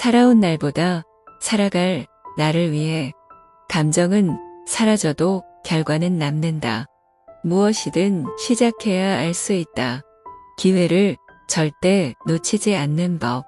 살아온 날보다 살아갈 나를 위해 감정은 사라져도 결과는 남는다. 무엇이든 시작해야 알 수 있다. 기회를 절대 놓치지 않는 법.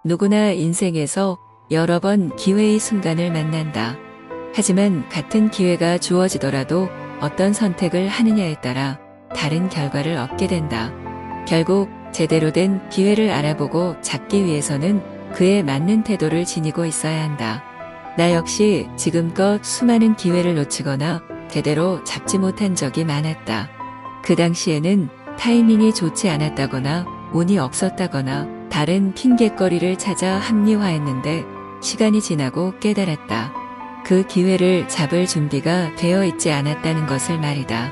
누구나 인생에서 여러 번 기회의 순간을 만난다. 하지만 같은 기회가 주어지더라도 어떤 선택을 하느냐에 따라 다른 결과를 얻게 된다. 결국 제대로 된 기회를 알아보고 잡기 위해서는 그에 맞는 태도를 지니고 있어야 한다. 나 역시 지금껏 수많은 기회를 놓치거나 제대로 잡지 못한 적이 많았다. 그 당시에는 타이밍이 좋지 않았다거나 운이 없었다거나 다른 핑곗거리를 찾아 합리화했는데 시간이 지나고 깨달았다. 그 기회를 잡을 준비가 되어 있지 않았다는 것을 말이다.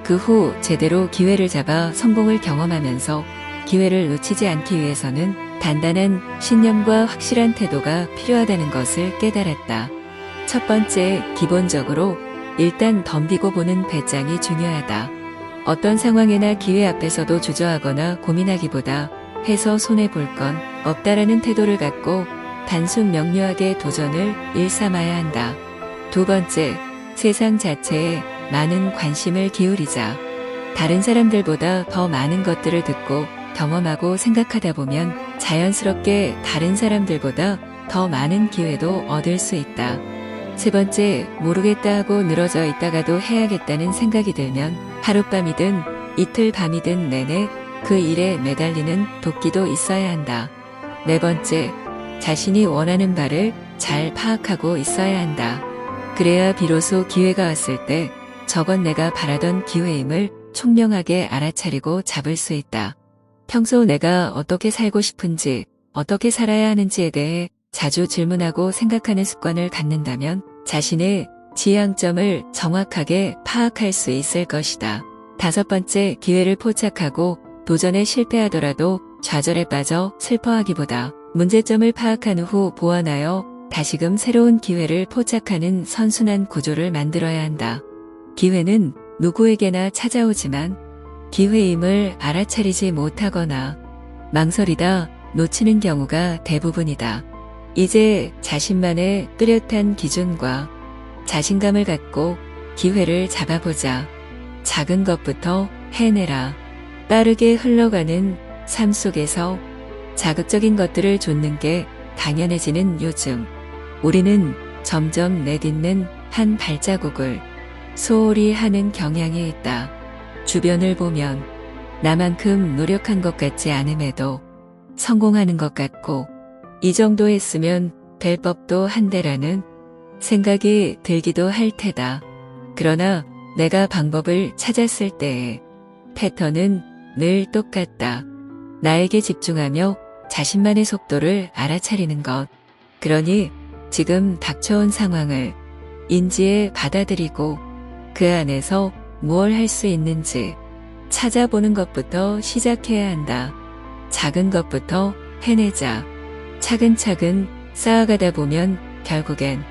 그 후 제대로 기회를 잡아 성공을 경험하면서 기회를 놓치지 않기 위해서는 단단한 신념과 확실한 태도가 필요하다는 것을 깨달았다. 첫 번째, 기본적으로 일단 덤비고 보는 배짱이 중요하다. 어떤 상황이나 기회 앞에서도 주저하거나 고민하기보다 해서 손해볼 건 없다라는 태도를 갖고 단순 명료하게 도전을 일삼아야 한다. 두 번째, 세상 자체에 많은 관심을 기울이자. 다른 사람들보다 더 많은 것들을 듣고 경험하고 생각하다 보면 자연스럽게 다른 사람들보다 더 많은 기회도 얻을 수 있다. 세 번째, 모르겠다 하고 늘어져 있다가도 해야겠다는 생각이 들면 하룻밤이든 이틀 밤이든 내내 그 일에 매달리는 도끼도 있어야 한다. 네 번째, 자신이 원하는 바를 잘 파악하고 있어야 한다. 그래야 비로소 기회가 왔을 때 저건 내가 바라던 기회임을 총명하게 알아차리고 잡을 수 있다. 평소 내가 어떻게 살고 싶은지, 어떻게 살아야 하는지에 대해 자주 질문하고 생각하는 습관을 갖는다면 자신의 지향점을 정확하게 파악할 수 있을 것이다. 다섯 번째, 기회를 포착하고 도전에 실패하더라도 좌절에 빠져 슬퍼하기보다 문제점을 파악한 후 보완하여 다시금 새로운 기회를 포착하는 선순환 구조를 만들어야 한다. 기회는 누구에게나 찾아오지만 기회임을 알아차리지 못하거나 망설이다 놓치는 경우가 대부분이다. 이제 자신만의 뚜렷한 기준과 자신감을 갖고 기회를 잡아보자. 작은 것부터 해내라. 빠르게 흘러가는 삶 속에서 자극적인 것들을 좇는 게 당연해지는 요즘, 우리는 점점 내딛는 한 발자국을 소홀히 하는 경향이 있다. 주변을 보면 나만큼 노력한 것 같지 않음에도 성공하는 것 같고 이 정도 했으면 될 법도 한데라는 생각이 들기도 할 테다. 그러나 내가 방법을 찾았을 때의 패턴은 늘 똑같다. 나에게 집중하며 자신만의 속도를 알아차리는 것. 그러니 지금 닥쳐온 상황을 인지해 받아들이고 그 안에서 무엇 할 수 있는지 찾아보는 것부터 시작해야 한다. 작은 것부터 해내자. 차근차근 쌓아가다 보면 결국엔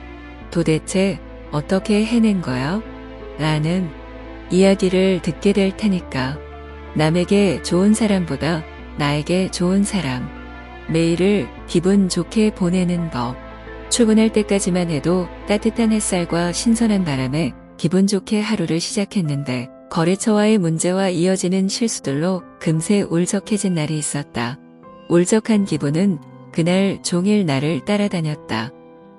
도대체 어떻게 해낸 거야? 라는 이야기를 듣게 될 테니까. 남에게 좋은 사람보다 나에게 좋은 사람. 매일을 기분 좋게 보내는 법. 출근할 때까지만 해도 따뜻한 햇살과 신선한 바람에 기분 좋게 하루를 시작했는데 거래처와의 문제와 이어지는 실수들로 금세 울적해진 날이 있었다. 울적한 기분은 그날 종일 나를 따라다녔다.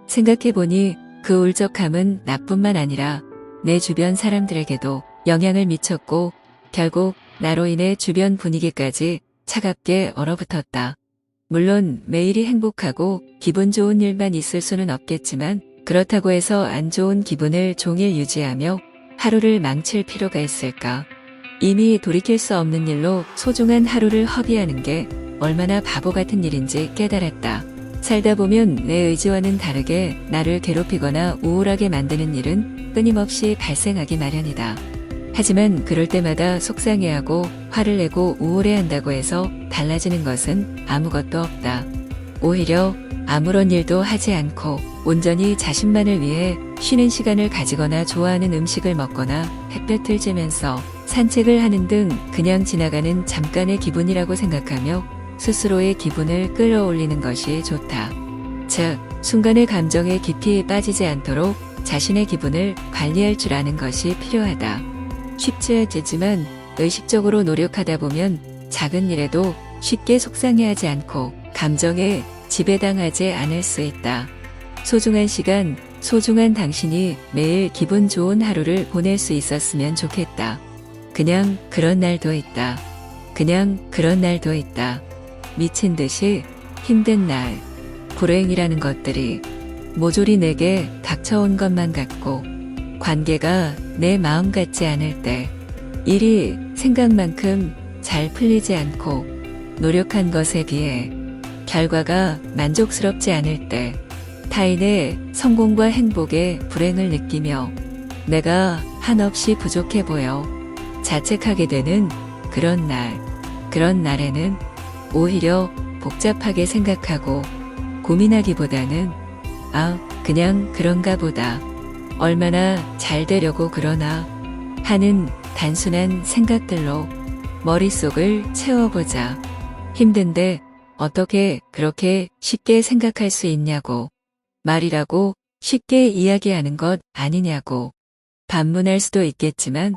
생각해보니 그 울적함은 나뿐만 아니라 내 주변 사람들에게도 영향을 미쳤고 결국 나로 인해 주변 분위기까지 차갑게 얼어붙었다. 물론 매일이 행복하고 기분 좋은 일만 있을 수는 없겠지만 그렇다고 해서 안 좋은 기분을 종일 유지하며 하루를 망칠 필요가 있을까? 이미 돌이킬 수 없는 일로 소중한 하루를 허비하는 게 얼마나 바보 같은 일인지 깨달았다. 살다 보면 내 의지와는 다르게 나를 괴롭히거나 우울하게 만드는 일은 끊임없이 발생하기 마련이다. 하지만 그럴 때마다 속상해하고 화를 내고 우울해한다고 해서 달라지는 것은 아무것도 없다. 오히려 아무런 일도 하지 않고 온전히 자신만을 위해 쉬는 시간을 가지거나 좋아하는 음식을 먹거나 햇볕을 쬐면서 산책을 하는 등 그냥 지나가는 잠깐의 기분이라고 생각하며 스스로의 기분을 끌어올리는 것이 좋다. 즉, 순간의 감정에 깊이 빠지지 않도록 자신의 기분을 관리할 줄 아는 것이 필요하다. 쉽지 않지만 의식적으로 노력하다 보면 작은 일에도 쉽게 속상해하지 않고 감정에 지배당하지 않을 수 있다. 소중한 시간, 소중한 당신이 매일 기분 좋은 하루를 보낼 수 있었으면 좋겠다. 그냥 그런 날도 있다. 그냥 그런 날도 있다. 미친 듯이 힘든 날, 불행이라는 것들이 모조리 내게 닥쳐온 것만 같고 관계가 내 마음 같지 않을 때, 일이 생각만큼 잘 풀리지 않고 노력한 것에 비해 결과가 만족스럽지 않을 때, 타인의 성공과 행복에 불행을 느끼며 내가 한없이 부족해 보여 자책하게 되는 그런 날에는 오히려 복잡하게 생각하고 고민하기보다는 그냥 그런가 보다. 얼마나 잘 되려고 그러나 하는 단순한 생각들로 머릿속을 채워보자. 힘든데 어떻게 그렇게 쉽게 생각할 수 있냐고. 말이라고 쉽게 이야기하는 것 아니냐고. 반문할 수도 있겠지만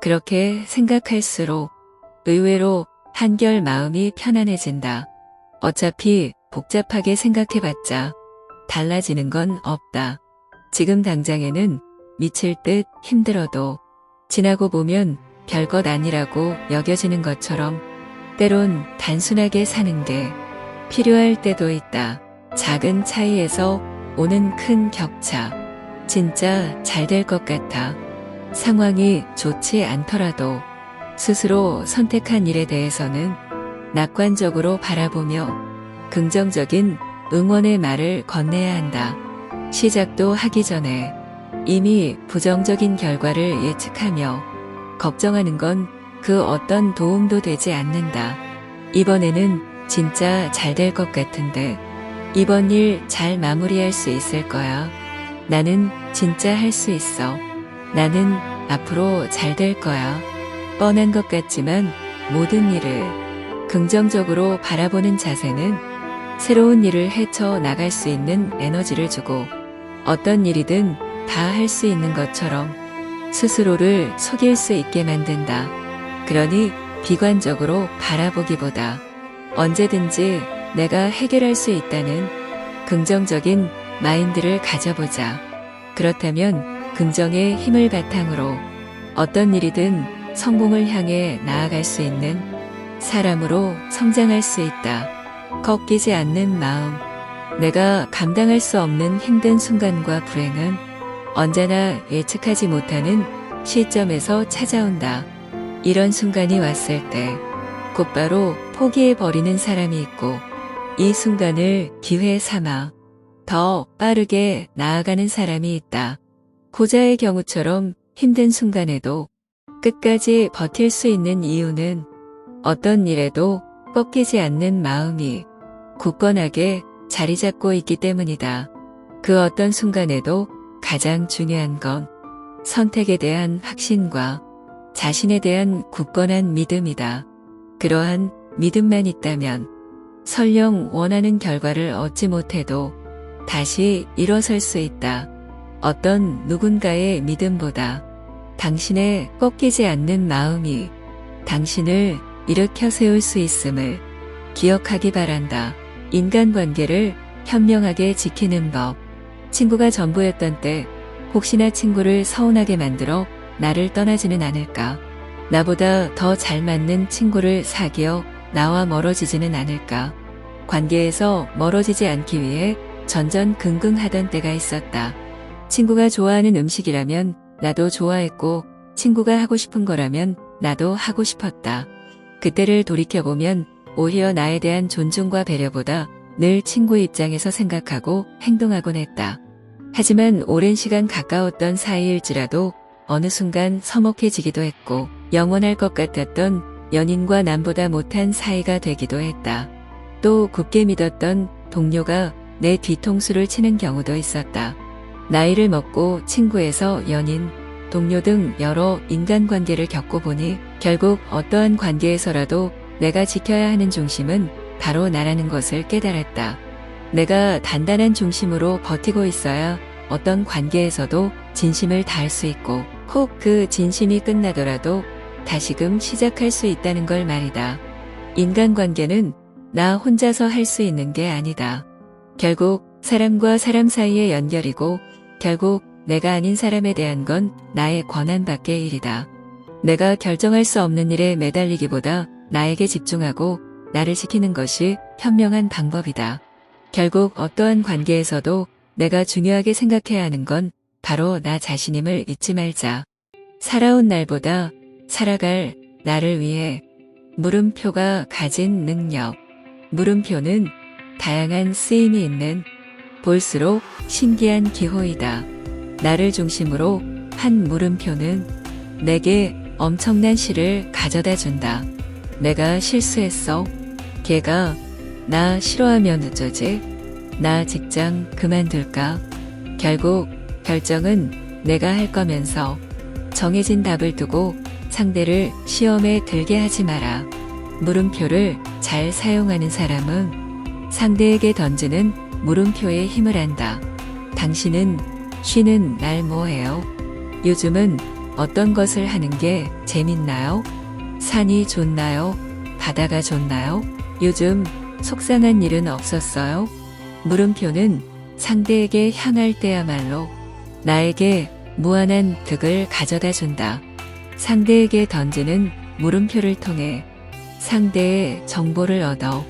그렇게 생각할수록 의외로 한결 마음이 편안해진다. 어차피 복잡하게 생각해봤자 달라지는 건 없다. 지금 당장에는 미칠 듯 힘들어도 지나고 보면 별것 아니라고 여겨지는 것처럼 때론 단순하게 사는 게 필요할 때도 있다. 작은 차이에서 오는 큰 격차. 진짜 잘 될 것 같아. 상황이 좋지 않더라도 스스로 선택한 일에 대해서는 낙관적으로 바라보며 긍정적인 응원의 말을 건네야 한다. 시작도 하기 전에 이미 부정적인 결과를 예측하며 걱정하는 건 그 어떤 도움도 되지 않는다. 이번에는 진짜 잘 될 것 같은데 이번 일 잘 마무리할 수 있을 거야. 나는 진짜 할 수 있어. 나는 앞으로 잘 될 거야. 뻔한 것 같지만 모든 일을 긍정적으로 바라보는 자세는 새로운 일을 헤쳐 나갈 수 있는 에너지를 주고 어떤 일이든 다 할 수 있는 것처럼 스스로를 속일 수 있게 만든다. 그러니 비관적으로 바라보기보다 언제든지 내가 해결할 수 있다는 긍정적인 마인드를 가져보자. 그렇다면 긍정의 힘을 바탕으로 어떤 일이든 성공을 향해 나아갈 수 있는 사람으로 성장할 수 있다. 꺾이지 않는 마음. 내가 감당할 수 없는 힘든 순간과 불행은 언제나 예측하지 못하는 시점에서 찾아온다. 이런 순간이 왔을 때 곧바로 포기해버리는 사람이 있고 이 순간을 기회 삼아 더 빠르게 나아가는 사람이 있다. 고자의 경우처럼 힘든 순간에도 끝까지 버틸 수 있는 이유는 어떤 일에도 꺾이지 않는 마음이 굳건하게 자리 잡고 있기 때문이다. 그 어떤 순간에도 가장 중요한 건 선택에 대한 확신과 자신에 대한 굳건한 믿음이다. 그러한 믿음만 있다면 설령 원하는 결과를 얻지 못해도 다시 일어설 수 있다. 어떤 누군가의 믿음보다 당신의 꺾이지 않는 마음이 당신을 일으켜 세울 수 있음을 기억하기 바란다. 인간관계를 현명하게 지키는 법. 친구가 전부였던 때 혹시나 친구를 서운하게 만들어 나를 떠나지는 않을까? 나보다 더 잘 맞는 친구를 사귀어 나와 멀어지지는 않을까? 관계에서 멀어지지 않기 위해 전전긍긍하던 때가 있었다. 친구가 좋아하는 음식이라면 나도 좋아했고 친구가 하고 싶은 거라면 나도 하고 싶었다. 그때를 돌이켜보면 오히려 나에 대한 존중과 배려보다 늘 친구의 입장에서 생각하고 행동하곤 했다. 하지만 오랜 시간 가까웠던 사이일지라도 어느 순간 서먹해지기도 했고 영원할 것 같았던 연인과 남보다 못한 사이가 되기도 했다. 또 굳게 믿었던 동료가 내 뒤통수를 치는 경우도 있었다. 나이를 먹고 친구에서 연인, 동료 등 여러 인간관계를 겪어보니 결국 어떠한 관계에서라도 내가 지켜야 하는 중심은 바로 나라는 것을 깨달았다. 내가 단단한 중심으로 버티고 있어야 어떤 관계에서도 진심을 다할 수 있고 혹 그 진심이 끝나더라도 다시금 시작할 수 있다는 걸 말이다. 인간관계는 나 혼자서 할 수 있는 게 아니다. 결국 사람과 사람 사이의 연결이고 결국 내가 아닌 사람에 대한 건 나의 권한 밖의 일이다. 내가 결정할 수 없는 일에 매달리기보다 나에게 집중하고 나를 지키는 것이 현명한 방법이다. 결국 어떠한 관계에서도 내가 중요하게 생각해야 하는 건 바로 나 자신임을 잊지 말자. 살아온 날보다 살아갈 나를 위해 물음표가 가진 능력. 물음표는 다양한 쓰임이 있는 볼수록 신기한 기호이다. 나를 중심으로 한 물음표는 내게 엄청난 시를 가져다 준다. 내가 실수했어. 걔가 나 싫어하면 어쩌지? 나 직장 그만둘까? 결국 결정은 내가 할 거면서 정해진 답을 두고 상대를 시험에 들게 하지 마라. 물음표를 잘 사용하는 사람은 상대에게 던지는 물음표에 힘을 안다. 당신은 쉬는 날 뭐해요? 요즘은 어떤 것을 하는 게 재밌나요? 산이 좋나요? 바다가 좋나요? 요즘 속상한 일은 없었어요? 물음표는 상대에게 향할 때야말로 나에게 무한한 득을 가져다 준다. 상대에게 던지는 물음표를 통해 상대의 정보를 얻어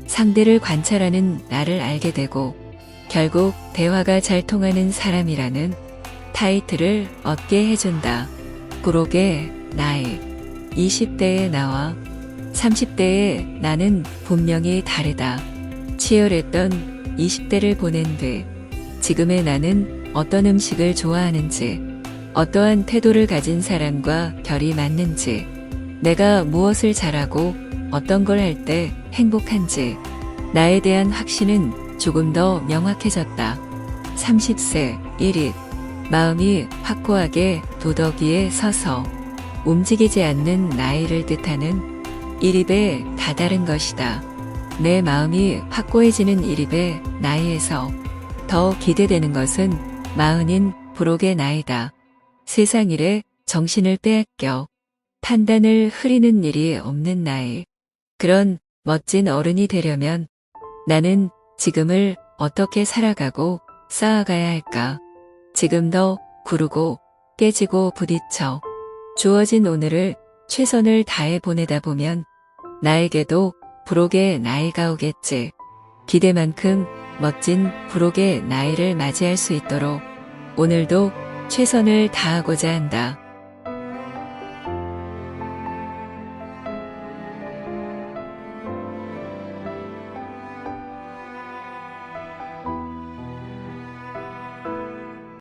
상대를 관찰하는 나를 알게 되고 결국 대화가 잘 통하는 사람이라는 타이틀을 얻게 해준다. 부록의 나이 20대의 나와 30대의 나는 분명히 다르다. 치열했던 20대를 보낸 뒤 지금의 나는 어떤 음식을 좋아하는지 어떠한 태도를 가진 사람과 결이 맞는지 내가 무엇을 잘하고 어떤 걸 할 때 행복한지 나에 대한 확신은 조금 더 명확해졌다. 30세 1일 마음이 확고하게 도덕 위에 서서 움직이지 않는 나이를 뜻하는 일입에 다다른 것이다. 내 마음이 확고해지는 일입의 나이에서 더 기대되는 것은 마흔인 부록의 나이다. 세상 일에 정신을 빼앗겨 판단을 흐리는 일이 없는 나이. 그런 멋진 어른이 되려면 나는 지금을 어떻게 살아가고 쌓아가야 할까? 지금 더 구르고 깨지고 부딪혀 주어진 오늘을 최선을 다해 보내다 보면 나에게도 부록의 나이가 오겠지. 기대만큼 멋진 부록의 나이를 맞이할 수 있도록 오늘도 최선을 다하고자 한다.